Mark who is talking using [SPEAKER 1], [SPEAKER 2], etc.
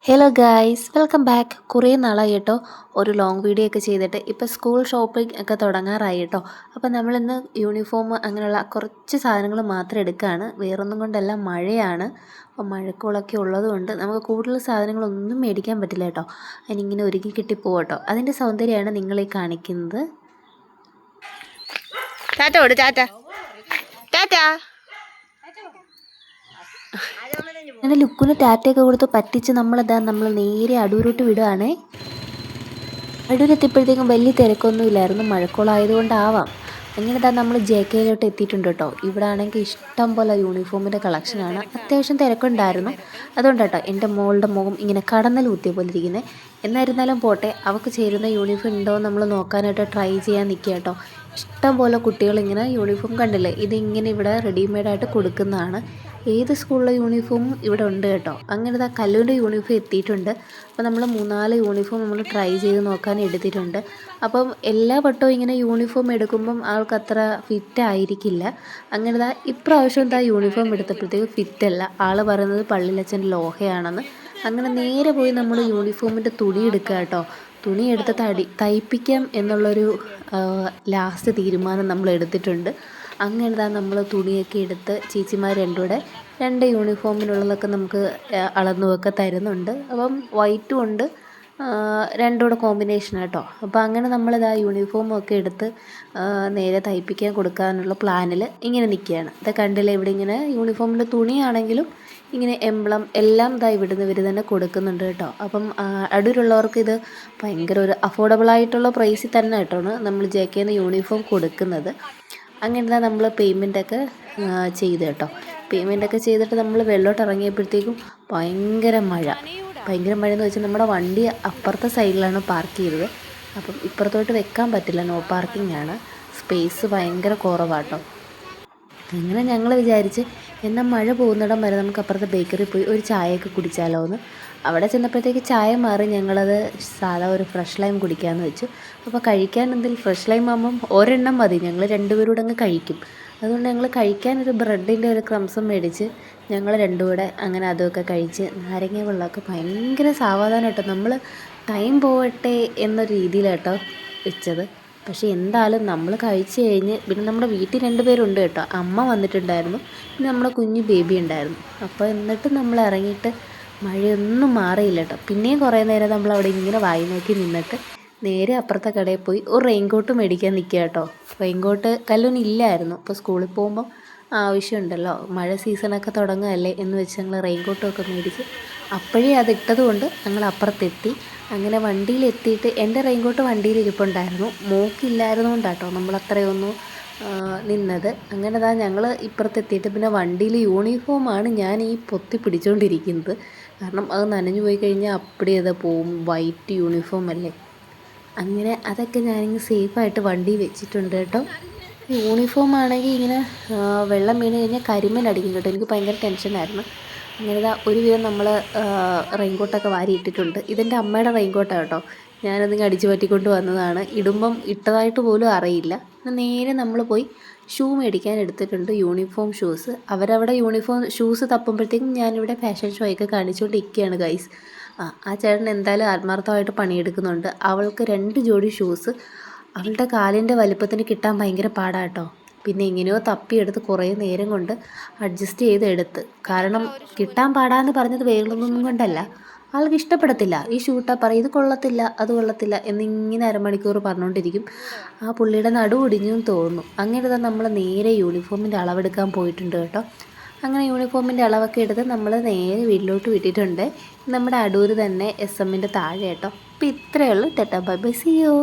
[SPEAKER 1] Hello guys, welcome back. കുറേ നാളായി കേട്ടോ ഒരു ലോങ് വീഡിയോ ഒക്കെ ചെയ്തിട്ട്. ഇപ്പോൾ സ്കൂൾ ഷോപ്പിംഗ് ഒക്കെ തുടങ്ങാറായി കേട്ടോ. അപ്പോൾ നമ്മളിന്ന് യൂണിഫോം അങ്ങനെയുള്ള കുറച്ച് സാധനങ്ങൾ മാത്രം എടുക്കുകയാണ്. വേറൊന്നും കൊണ്ടല്ല, മഴയാണ്. അപ്പോൾ മഴക്കോളൊക്കെ ഉള്ളതുകൊണ്ട് നമുക്ക് കൂടുതൽ സാധനങ്ങളൊന്നും മേടിക്കാൻ പറ്റില്ല കേട്ടോ. അതിനിങ്ങനെ ഒരുങ്ങി കിട്ടി പോകട്ടോ. അതിൻ്റെ സൗന്ദര്യമാണ് നിങ്ങളീ കാണിക്കുന്നത്.
[SPEAKER 2] ടാറ്റ ഓട്, ടാറ്റ ടാറ്റ.
[SPEAKER 1] അങ്ങനെ ലുക്കിന് ടാറ്റയൊക്കെ കൊടുത്ത് പറ്റിച്ച് നമ്മൾ നേരെ അടൂരോട്ട് വിടുകയാണേ. അടൂരെത്തിയപ്പോഴത്തേക്കും വലിയ തിരക്കൊന്നും ഇല്ലായിരുന്നു, മഴക്കോളായതുകൊണ്ടാവാം. അങ്ങനെ നമ്മൾ JKയിലോട്ട് എത്തിയിട്ടുണ്ട് കേട്ടോ. ഇവിടെ ആണെങ്കിൽ ഇഷ്ടം പോലെ യൂണിഫോമിൻ്റെ കളക്ഷനാണ്. അത്യാവശ്യം തിരക്കുണ്ടായിരുന്നു. അതുകൊണ്ട് കേട്ടോ എൻ്റെ മോളുടെ മുഖം ഇങ്ങനെ കടന്നൽ കുത്തിയ പോലെ ഇരിക്കുന്നത്. എന്നായിരുന്നാലും പോട്ടെ, അവൾക്ക് ചേരുന്ന യൂണിഫോം ഉണ്ടോ നമ്മൾ നോക്കാനായിട്ട് ട്രൈ ചെയ്യാൻ നിൽക്കുക കേട്ടോ. ഇഷ്ടം പോലെ കുട്ടികളിങ്ങനെ യൂണിഫോം കണ്ടില്ലേ, ഇതിങ്ങനെ ഇവിടെ റെഡിമെയ്ഡായിട്ട് കൊടുക്കുന്നതാണ്. ഏത് സ്കൂളിലെ യൂണിഫോമും ഇവിടെ ഉണ്ട് കേട്ടോ. അങ്ങനെ കല്ലുവിൻ്റെ യൂണിഫോം എത്തിയിട്ടുണ്ട്. അപ്പോൾ നമ്മൾ 3-4 യൂണിഫോം നമ്മൾ ട്രൈ ചെയ്ത് നോക്കാൻ എടുത്തിട്ടുണ്ട്. അപ്പം എല്ലാ വട്ടവും ഇങ്ങനെ യൂണിഫോം എടുക്കുമ്പം ആൾക്കത്ര ഫിറ്റ് ആയിരിക്കില്ല. അങ്ങനെ ഇപ്രാവശ്യം യൂണിഫോം എടുത്തപ്പോഴത്തേക്ക് ഫിറ്റല്ല. ആൾ പറയുന്നത് പള്ളിയിലച്ഛൻ്റെ ലോഹയാണെന്ന്. അങ്ങനെ നേരെ പോയി നമ്മൾ യൂണിഫോമിൻ്റെ തുണി എടുക്കുക കേട്ടോ. തുണി എടുത്ത് തയ്പ്പിക്കാം എന്നുള്ളൊരു ലാസ്റ്റ് തീരുമാനം നമ്മൾ എടുത്തിട്ടുണ്ട്. അങ്ങനെ നമ്മൾ തുണിയൊക്കെ എടുത്ത് ചേച്ചിമാർ രണ്ടുകൂടെ 2 യൂണിഫോമിനുള്ളതൊക്കെ നമുക്ക് അളന്നുമൊക്കെ തരുന്നുണ്ട്. അപ്പം വൈറ്റും ഉണ്ട്, രണ്ടും കൂടെ കോമ്പിനേഷൻ കേട്ടോ. അപ്പോൾ അങ്ങനെ യൂണിഫോമൊക്കെ എടുത്ത് നേരെ തയ്പ്പിക്കാൻ കൊടുക്കാനുള്ള പ്ലാനിൽ ഇങ്ങനെ നിൽക്കുകയാണ്. ഇത് കണ്ടില്ലേ, ഇവിടെ ഇങ്ങനെ യൂണിഫോമിൻ്റെ തുണിയാണെങ്കിലും ഇങ്ങനെ എംബ്ലം എല്ലാം ഇവർ തന്നെ കൊടുക്കുന്നുണ്ട് കേട്ടോ. അപ്പം അടൂരുള്ളവർക്ക് ഇത് ഭയങ്കര ഒരു അഫോർഡബിളായിട്ടുള്ള പ്രൈസിൽ തന്നെ കേട്ടോ നമ്മൾ JKയിൽ നിന്ന് യൂണിഫോം കൊടുക്കുന്നത്. അങ്ങനെ നമ്മൾ പേയ്മെൻറ്റൊക്കെ ചെയ്ത് കേട്ടോ. പേയ്മെൻറ്റൊക്കെ ചെയ്തിട്ട് നമ്മൾ വെള്ളോട്ട് ഇറങ്ങിയപ്പോഴത്തേക്കും ഭയങ്കര മഴയെന്ന് വെച്ചാൽ നമ്മുടെ വണ്ടി അപ്പുറത്തെ സൈഡിലാണ് പാർക്ക് ചെയ്തത്. അപ്പം ഇപ്പുറത്തോട്ട് വെക്കാൻ പറ്റില്ല, നോ പാർക്കിംഗ് ആണ്. സ്പേസ് ഭയങ്കര കുറവാട്ടോ. അങ്ങനെ ഞങ്ങൾ വിചാരിച്ച് എന്നാൽ മഴ പോകുന്നിടം വരെ നമുക്ക് അപ്പുറത്തെ ബേക്കറി പോയി ഒരു ചായയൊക്കെ കുടിച്ചാലോ എന്ന്. അവിടെ ചെന്നപ്പോഴത്തേക്ക് ചായ മാറി ഞങ്ങളത് സാധാ ഒരു ഫ്രഷ് ലൈം കുടിക്കാമെന്ന് വെച്ചു. അപ്പോൾ കഴിക്കാൻ എന്തെങ്കിലും ഫ്രഷ് ലൈം ആകുമ്പം ഒരെണ്ണം മതി, ഞങ്ങൾ 2 പേരും കൂടെ അങ്ങ് കഴിക്കും. അതുകൊണ്ട് ഞങ്ങൾ കഴിക്കാനൊരു ബ്രെഡിൻ്റെ ഒരു ക്രംസും മേടിച്ച് ഞങ്ങൾ 2 കൂടെ അങ്ങനെ അതൊക്കെ കഴിച്ച് നാരങ്ങ വെള്ളമൊക്കെ ഭയങ്കര സാവധാനം കേട്ടോ. നമ്മൾ ടൈം പോവട്ടെ എന്ന രീതിയിലാട്ടോ വെച്ചത്. പക്ഷേ എന്തായാലും നമ്മൾ കഴിച്ച് കഴിഞ്ഞ് പിന്നെ നമ്മുടെ വീട്ടിൽ 2 പേരുണ്ട് കേട്ടോ. അമ്മ വന്നിട്ടുണ്ടായിരുന്നു, പിന്നെ നമ്മുടെ കുഞ്ഞു ബേബി ഉണ്ടായിരുന്നു. അപ്പോൾ എന്നിട്ട് നമ്മൾ ഇറങ്ങിയിട്ട് മഴയൊന്നും മാറിയില്ല കേട്ടോ. പിന്നെയും കുറേ നേരം നമ്മൾ അവിടെ ഇങ്ങനെ വായി നോക്കി നിന്നിട്ട് നേരെ അപ്പുറത്തെ കടയിൽ പോയി ഒരു റെയിൻകോട്ട് മേടിക്കാൻ നിൽക്കുക കേട്ടോ. റെയിൻകോട്ട് കല്ലൂനില്ലായിരുന്നു. അപ്പോൾ സ്കൂളിൽ പോകുമ്പം ആവശ്യമുണ്ടല്ലോ, മഴ സീസണൊക്കെ തുടങ്ങുകയല്ലേ എന്ന് വെച്ച് ഞങ്ങൾ റെയിൻകോട്ടൊക്കെ മേടിച്ച് അപ്പോഴേ അത് ഇട്ടത് കൊണ്ട് ഞങ്ങൾ അപ്പുറത്തെത്തി. അങ്ങനെ വണ്ടിയിലെത്തിയിട്ട് എൻ്റെ റെയിൻകോട്ട് വണ്ടിയിൽ ഇരിപ്പുണ്ടായിരുന്നു, മോക്കില്ലായിരുന്നു കൊണ്ടാട്ടോ നമ്മൾ അത്രയൊന്നും നിന്നത്. അങ്ങനെ ഞങ്ങൾ ഇപ്പുറത്തെത്തിയിട്ട് പിന്നെ വണ്ടിയിൽ യൂണിഫോമാണ് ഞാൻ ഈ പൊത്തി പിടിച്ചുകൊണ്ടിരിക്കുന്നത്. കാരണം അത് നനഞ്ഞു പോയി കഴിഞ്ഞാൽ അപ്പടി പോവും, വൈറ്റ് യൂണിഫോം അല്ലേ. അങ്ങനെ അതൊക്കെ ഞാനിങ്ങനെ സേഫായിട്ട് വണ്ടിയിൽ വെച്ചിട്ടുണ്ട് കേട്ടോ. യൂണിഫോം ആണെങ്കിൽ ഇങ്ങനെ വെള്ളം വീണ് കഴിഞ്ഞാൽ കരിമലടിക്കും കേട്ടോ. എനിക്ക് ഭയങ്കര ടെൻഷനായിരുന്നു. അങ്ങനെ ഒരുവിധം നമ്മൾ റെയിൻകോട്ടൊക്കെ വാരി ഇട്ടിട്ടുണ്ട്. ഇതെൻ്റെ അമ്മയുടെ റെയിൻകോട്ടാണ് കേട്ടോ. ഞാനതിങ്ങനെ അടിച്ചു പറ്റിക്കൊണ്ട് വന്നതാണ്. ഇടുമ്പം ഇട്ടതായിട്ട് പോലും അറിയില്ല. നേരെ നമ്മൾ പോയി ഷൂ മേടിക്കാൻ എടുത്തിട്ടുണ്ട്, യൂണിഫോം ഷൂസ്. അവരവിടെ യൂണിഫോം ഷൂസ് തപ്പുമ്പോഴത്തേക്കും ഞാനിവിടെ ഫാഷൻ ഷോ ഒക്കെ കാണിച്ചുകൊണ്ടിരിക്കുകയാണ് ഗൈസ്. ആ ചേട്ടൻ എന്തായാലും ആത്മാർത്ഥമായിട്ട് പണിയെടുക്കുന്നുണ്ട്. അവൾക്ക് 2 ജോഡി ഷൂസ് അവളുടെ കാലിൻ്റെ വലിപ്പത്തിന് കിട്ടാൻ ഭയങ്കര പാടാട്ടോ. പിന്നെ എങ്ങനെയോ തപ്പിയെടുത്ത് കുറേ നേരം കൊണ്ട് അഡ്ജസ്റ്റ് ചെയ്തെടുത്ത്. കാരണം കിട്ടാൻ പാടാന്ന് പറഞ്ഞത് വേറൊന്നും കൊണ്ടല്ല, ആൾക്ക് ഇഷ്ടപ്പെടത്തില്ല. ഈ ഷൂട്ടാ പറയും ഇത് കൊള്ളത്തില്ല അത് കൊള്ളത്തില്ല എന്നിങ്ങനെ അരമണിക്കൂർ പറഞ്ഞുകൊണ്ടിരിക്കും. ആ പുള്ളിയുടെ നടു ഒടിഞ്ഞും തോന്നുന്നു. അങ്ങനെ നമ്മൾ നേരെ യൂണിഫോമിൻ്റെ അളവെടുക്കാൻ പോയിട്ടുണ്ട് കേട്ടോ. അങ്ങനെ യൂണിഫോമിൻ്റെ അളവൊക്കെ എടുത്ത് നമ്മൾ നേരെ വീട്ടിലോട്ട് വിട്ടിട്ടുണ്ട്. നമ്മുടെ അടൂർ തന്നെ SM താഴെ കേട്ടോ. അപ്പോൾ ഇത്രയേ ഉള്ളൂ. Tata bye bye, see U.